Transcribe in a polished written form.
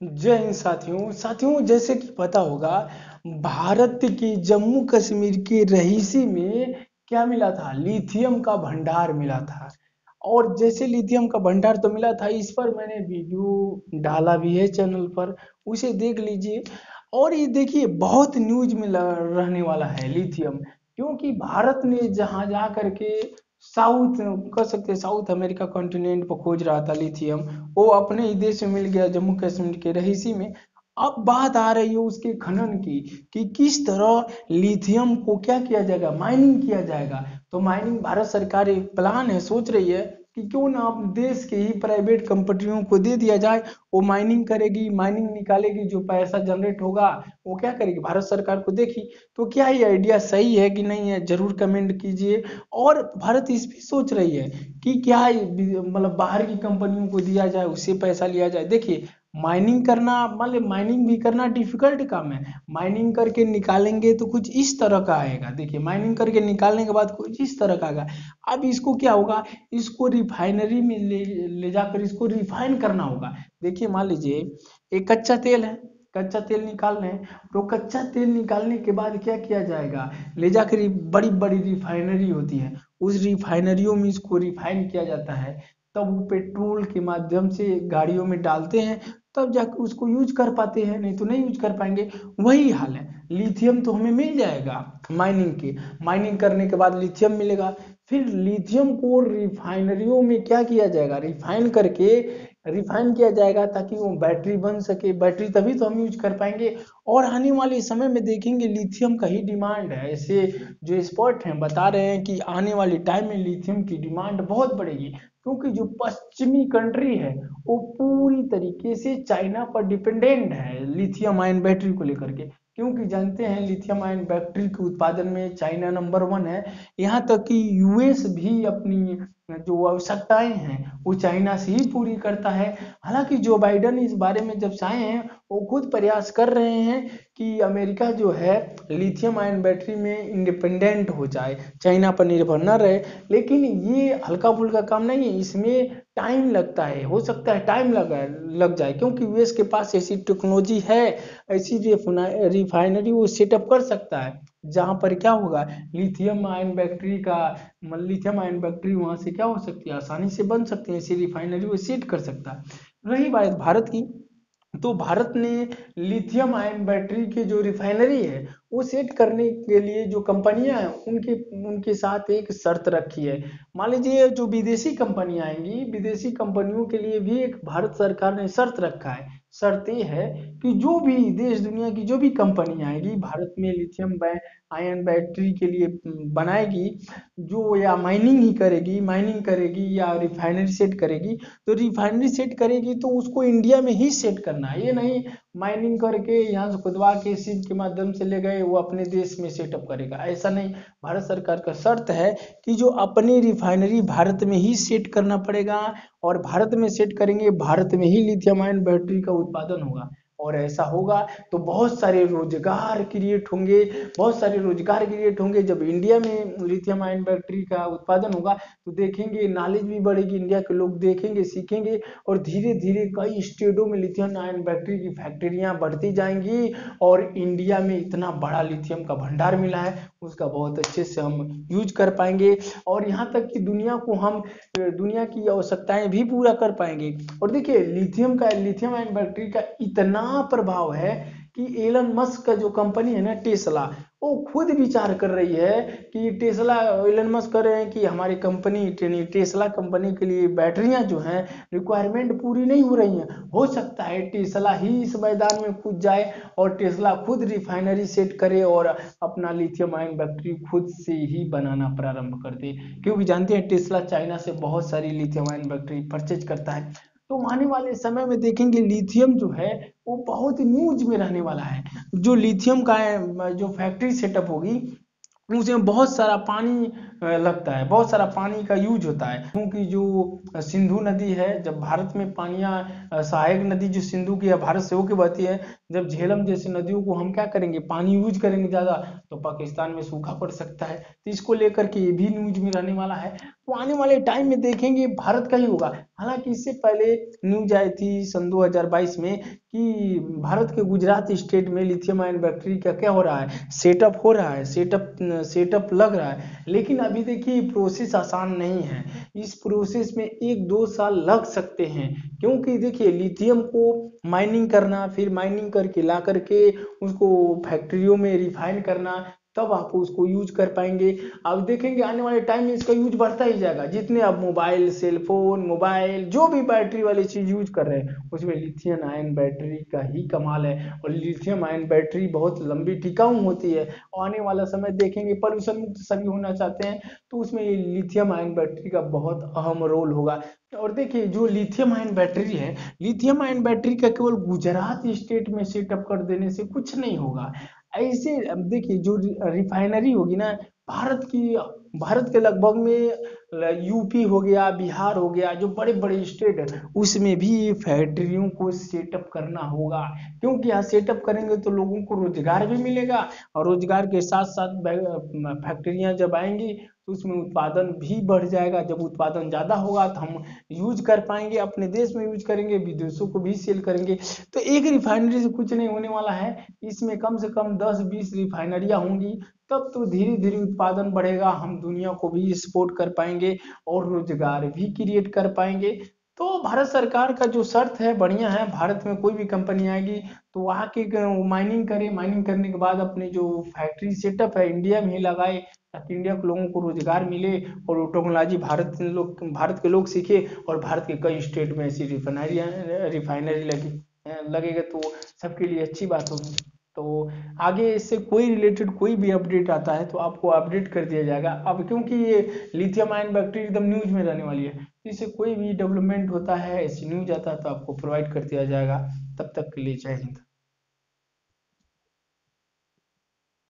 जय हिंद साथियों। जैसे कि पता होगा, भारत के जम्मू कश्मीर के रहीसी में क्या मिला था? लिथियम का भंडार मिला था। और जैसे लिथियम का भंडार तो मिला था, इस पर मैंने वीडियो डाला भी है चैनल पर, उसे देख लीजिए। और ये देखिए, बहुत न्यूज में रहने वाला है लिथियम, क्योंकि भारत ने जहाँ जा करके साउथ, कह सकते हैं साउथ अमेरिका कॉन्टिनेंट पर खोज रहा था लिथियम, वो अपने ही देश में मिल गया, जम्मू कश्मीर के रहीसी में। अब बात आ रही है उसके खनन की, कि किस तरह लिथियम को क्या किया जाएगा, माइनिंग किया जाएगा। तो माइनिंग भारत सरकार एक प्लान है, सोच रही है कि क्यों ना अपने देश के ही प्राइवेट कंपनियों को दे दिया जाए। वो माइनिंग करेगी, माइनिंग निकालेगी, जो पैसा जनरेट होगा वो क्या करेगी, भारत सरकार को देखी। तो क्या ये आइडिया सही है कि नहीं है, जरूर कमेंट कीजिए। और भारत इस भी सोच रही है कि क्या मतलब बाहर की कंपनियों को दिया जाए, उससे पैसा लिया जाए। देखिए, माइनिंग करना, मतलब माइनिंग भी करना डिफिकल्ट काम है। माइनिंग करके निकालेंगे तो कुछ इस तरह का आएगा। देखिए, माइनिंग करके निकालने के बाद कुछ इस तरह का आएगा। अब इसको क्या होगा, इसको रिफाइनरी में ले जाकर इसको रिफाइन करना होगा। देखिए, मान लीजिए एक कच्चा तेल है, कच्चा तेल निकाल रहे हैं, तो कच्चा तेल निकालने के बाद क्या किया जाएगा, ले जाकर बड़ी बड़ी रिफाइनरी होती है, उस रिफाइनरियों में इसको रिफाइन किया जाता है। तब वो पेट्रोल के माध्यम से गाड़ियों में डालते हैं, तब जाकर उसको यूज कर पाते हैं, नहीं तो नहीं यूज कर पाएंगे। वही हाल है, लिथियम तो हमें मिल जाएगा माइनिंग के, माइनिंग करने के बाद लिथियम मिलेगा। फिर लिथियम को रिफाइनरियों में क्या किया जाएगा, रिफाइन किया जाएगा, ताकि वो बैटरी बन सके। बैटरी तभी तो हम यूज कर पाएंगे। और आने वाले समय में देखेंगे लिथियम का ही डिमांड है। ऐसे जो एक्सपर्ट हैं बता रहे हैं कि आने वाले टाइम में लिथियम की डिमांड बहुत बढ़ेगी, क्योंकि जो पश्चिमी कंट्री है वो पूरी तरीके से चाइना पर डिपेंडेंट है लिथियम आयन बैटरी को लेकर के। क्योंकि जानते हैं लिथियम आयन बैटरी के उत्पादन में चाइना नंबर 1 है। यहाँ तक कि यूएस भी अपनी जो आवश्यकताएं हैं वो चाइना से ही पूरी करता है। हालांकि जो बाइडन इस बारे में जब से आए हैं, वो खुद प्रयास कर रहे हैं कि अमेरिका जो है लिथियम आयन बैटरी में इंडिपेंडेंट हो जाए, चाइना पर निर्भर न रहे। लेकिन ये हल्का फुल्का काम नहीं है, इसमें टाइम लगता है, हो सकता है टाइम लग जाए, क्योंकि यूएस के पास ऐसी टेक्नोलॉजी है, ऐसी रिफाइनरी वो सेटअप कर सकता है, जहां पर क्या होगा, लिथियम आयन बैटरी वहां से क्या हो सकती है, आसानी से बन सकती है, ऐसी रिफाइनरी वो सेट कर सकता है। रही बात भारत की, तो भारत ने लिथियम आयन बैटरी के जो रिफाइनरी है वो सेट करने के लिए जो कंपनियां हैं उनके उनके साथ एक शर्त रखी है। मान लीजिए जो विदेशी कंपनियां आएंगी, विदेशी कंपनियों के लिए भी एक भारत सरकार ने शर्त रखा है। शर्त ये है कि जो भी देश दुनिया की जो भी कंपनी आएगी भारत में लिथियम आयन बैटरी के लिए बनाएगी, जो या माइनिंग करेगी या रिफाइनरी सेट करेगी, तो रिफाइनरी सेट करेगी तो उसको इंडिया में ही सेट करना है। ये नहीं माइनिंग करके यहाँ से खुदवा के शिप के माध्यम से ले गए, वो अपने देश में सेटअप करेगा, ऐसा नहीं। भारत सरकार का शर्त है कि जो अपनी रिफाइनरी भारत में ही सेट करना पड़ेगा, और भारत में सेट करेंगे, भारत में ही लिथियम आयन बैटरी का उत्पादन होगा। और ऐसा होगा तो बहुत सारे रोजगार क्रिएट होंगे, जब इंडिया में लिथियम आयन बैटरी का उत्पादन होगा तो देखेंगे नॉलेज भी बढ़ेगी, इंडिया के लोग देखेंगे, सीखेंगे, और धीरे धीरे कई स्टेटों में लिथियम आयन बैटरी की फैक्ट्रियां बढ़ती जाएंगी। और इंडिया में इतना बड़ा लिथियम का भंडार मिला है, उसका बहुत अच्छे से हम यूज कर पाएंगे। और यहाँ तक कि दुनिया की आवश्यकताएं भी पूरा कर पाएंगे। और देखिए, लिथियम आयन बैटरी का इतना प्रभाव है कि एलन मस्क का जो कंपनी है ना टेस्ला, वो खुद विचार कर रही है कि एलन मस्क कर रहे हैं कि हमारी कंपनी टेस्ला कंपनी के लिए बैटरियां जो हैं रिक्वायरमेंट पूरी नहीं हो रही हैं। हो सकता है टेस्ला ही इस मैदान में कूद जाए, और टेस्ला खुद रिफाइनरी सेट करे और अपना लिथियम आयन बैटरी खुद से ही बनाना प्रारंभ कर दे। क्योंकि जानते हैं टेस्ला चाइना से बहुत सारी लिथियम आयन बैटरी परचेज करता है। तो आने वाले समय में देखेंगे लिथियम जो है वो बहुत न्यूज में रहने वाला है। जो लिथियम का जो फैक्ट्री सेटअप होगी, उसमें बहुत सारा पानी लगता है, बहुत सारा पानी का यूज होता है, क्योंकि जो सिंधु नदी है, जब भारत में पानियां सहायक नदी जो सिंधु की है भारत से होकर बहती है, जब झेलम जैसे नदियों को हम क्या करेंगे, पानी यूज करेंगे ज़्यादा, तो पाकिस्तान में सूखा पड़ सकता है। तो इसको लेकर के ये भी न्यूज में रहने वाला है। तो आने वाले टाइम में देखेंगे भारत का ही होगा। हालांकि इससे पहले न्यूज आई थी सन 2022 में कि भारत के गुजरात स्टेट में लिथियम आयन बैटरी का क्या हो रहा है, सेटअप हो रहा है, सेटअप लग रहा है। लेकिन अभी देखिए प्रोसेस आसान नहीं है, इस प्रोसेस में 1-2 साल लग सकते हैं। क्योंकि देखिए लिथियम को माइनिंग करना, फिर माइनिंग करके ला करके उसको फैक्ट्रियों में रिफाइन करना, तब आप उसको यूज कर पाएंगे। अब देखेंगे आने वाले टाइम में इसका यूज बढ़ता ही जाएगा। जितने अब मोबाइल, सेलफोन, मोबाइल जो भी बैटरी वाली चीज यूज कर रहे हैं उसमें लिथियम आयन बैटरी का ही कमाल है। और लिथियम आयन बैटरी बहुत लंबी टिकाऊ होती है। और आने वाला समय देखेंगे पॉल्यूशन मुक्त सभी होना चाहते हैं, तो उसमें ये लिथियम आयन बैटरी का बहुत अहम रोल होगा। और देखिए जो लिथियम आयन बैटरी है, लिथियम आयन बैटरी का केवल गुजरात स्टेट में सेटअप कर देने से कुछ नहीं होगा। ऐसे अब देखिए जो रिफाइनरी होगी ना, भारत के लगभग में यूपी हो गया, बिहार हो गया, जो बड़े बड़े स्टेट है उसमें भी ये फैक्ट्रियों को सेटअप करना होगा। क्योंकि यहाँ सेटअप करेंगे तो लोगों को रोजगार भी मिलेगा, और रोजगार के साथ साथ फैक्ट्रियां जब आएंगी तो उसमें उत्पादन भी बढ़ जाएगा। जब उत्पादन ज़्यादा होगा तो हम यूज कर पाएंगे, अपने देश में यूज करेंगे, विदेशों को भी सेल करेंगे। तो एक रिफाइनरी से कुछ नहीं होने वाला है, इसमें कम से कम 10-20 रिफाइनरियां होंगी। तब तो धीरे धीरे उत्पादन बढ़ेगा, हम दुनिया को भी सपोर्ट कर पाएंगे और रोजगार भी क्रिएट कर पाएंगे। तो भारत सरकार का जो शर्त है बढ़िया है। भारत में कोई भी कंपनी आएगी तो वहाँ की माइनिंग करे, माइनिंग करने के बाद अपने जो फैक्ट्री सेटअप है इंडिया में ही लगाए, ताकि इंडिया के लोगों को रोजगार मिले और वो टेक्नोलॉजी भारत के लोग सीखे। और भारत के कई स्टेट में ऐसी रिफाइनरी लगेगा तो सबके लिए अच्छी बात होगी। तो आगे इससे कोई रिलेटेड कोई भी अपडेट आता है तो आपको अपडेट कर दिया जाएगा। अब क्योंकि ये लिथियम आयन बैटरी एकदम न्यूज में रहने वाली है, तो इससे कोई भी डेवलपमेंट होता है, ऐसी न्यूज आता है तो आपको प्रोवाइड कर दिया जाएगा। तब तक के लिए जय हिंद।